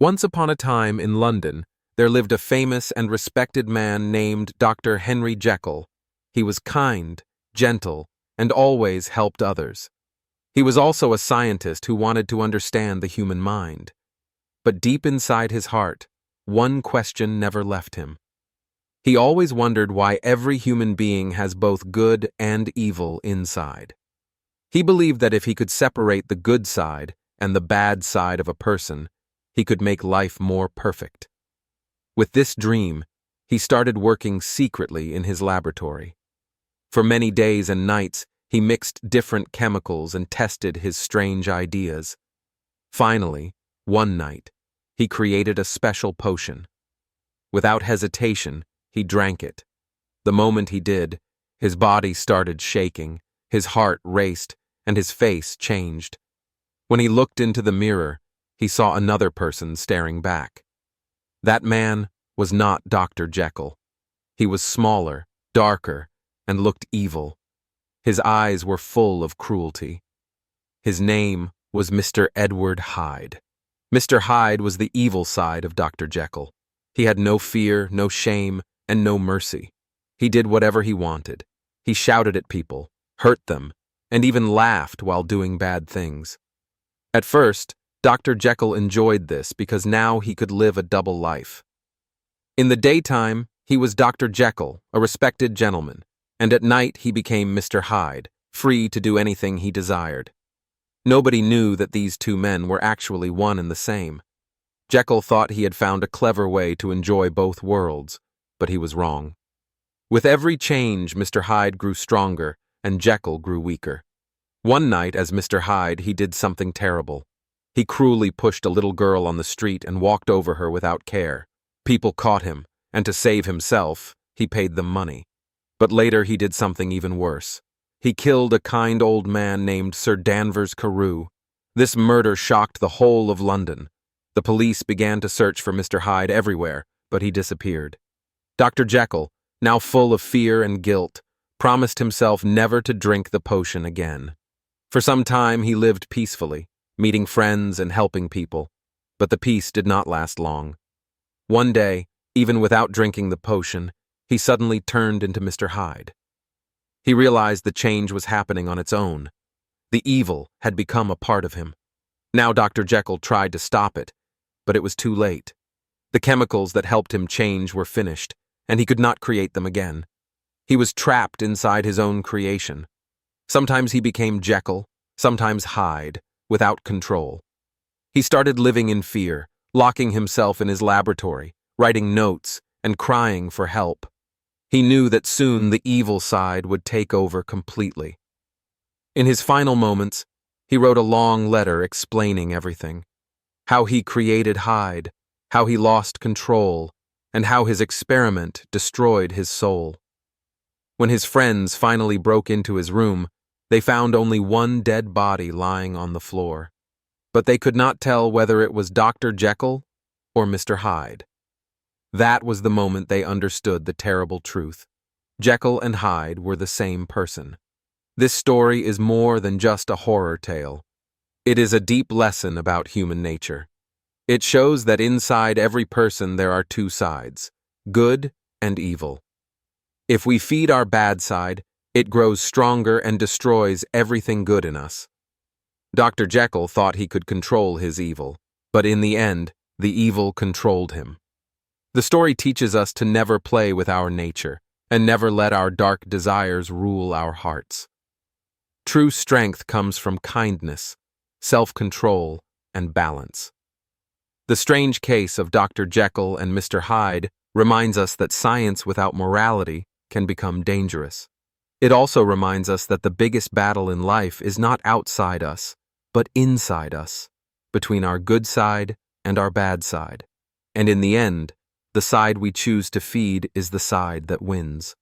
Once upon a time in London, there lived a famous and respected man named Dr. Henry Jekyll. He was kind, gentle, and always helped others. He was also a scientist who wanted to understand the human mind. But deep inside his heart, one question never left him. He always wondered why every human being has both good and evil inside. He believed that if he could separate the good side and the bad side of a person, he could make life more perfect. With this dream, he started working secretly in his laboratory. For many days and nights, he mixed different chemicals and tested his strange ideas. Finally, one night, he created a special potion. Without hesitation, he drank it. The moment he did, his body started shaking, his heart raced, and his face changed. When he looked into the mirror, he saw another person staring back. That man was not Dr. Jekyll. He was smaller, darker, and looked evil. His eyes were full of cruelty. His name was Mr. Edward Hyde. Mr. Hyde was the evil side of Dr. Jekyll. He had no fear, no shame, and no mercy. He did whatever he wanted. He shouted at people, hurt them, and even laughed while doing bad things. At first, Dr. Jekyll enjoyed this because now he could live a double life. In the daytime, he was Dr. Jekyll, a respected gentleman, and at night he became Mr. Hyde, free to do anything he desired. Nobody knew that these two men were actually one and the same. Jekyll thought he had found a clever way to enjoy both worlds, but he was wrong. With every change, Mr. Hyde grew stronger, and Jekyll grew weaker. One night, as Mr. Hyde, he did something terrible. He cruelly pushed a little girl on the street and walked over her without care. People caught him, and to save himself, he paid them money. But later he did something even worse. He killed a kind old man named Sir Danvers Carew. This murder shocked the whole of London. The police began to search for Mr. Hyde everywhere, but he disappeared. Dr. Jekyll, now full of fear and guilt, promised himself never to drink the potion again. For some time he lived peacefully, meeting friends and helping people, but the peace did not last long. One day, even without drinking the potion, he suddenly turned into Mr. Hyde. He realized the change was happening on its own. The evil had become a part of him. Now Dr. Jekyll tried to stop it, but it was too late. The chemicals that helped him change were finished, and he could not create them again. He was trapped inside his own creation. Sometimes he became Jekyll, sometimes Hyde, without control. He started living in fear, locking himself in his laboratory, writing notes, and crying for help. He knew that soon the evil side would take over completely. In his final moments, he wrote a long letter explaining everything. How he created Hyde, how he lost control, and how his experiment destroyed his soul. When his friends finally broke into his room, they found only one dead body lying on the floor. But they could not tell whether it was Dr. Jekyll or Mr. Hyde. That was the moment they understood the terrible truth. Jekyll and Hyde were the same person. This story is more than just a horror tale. It is a deep lesson about human nature. It shows that inside every person there are two sides, good and evil. If we feed our bad side, it grows stronger and destroys everything good in us. Dr. Jekyll thought he could control his evil, but in the end, the evil controlled him. The story teaches us to never play with our nature and never let our dark desires rule our hearts. True strength comes from kindness, self-control, and balance. The strange case of Dr. Jekyll and Mr. Hyde reminds us that science without morality can become dangerous. It also reminds us that the biggest battle in life is not outside us, but inside us, between our good side and our bad side. And in the end, the side we choose to feed is the side that wins.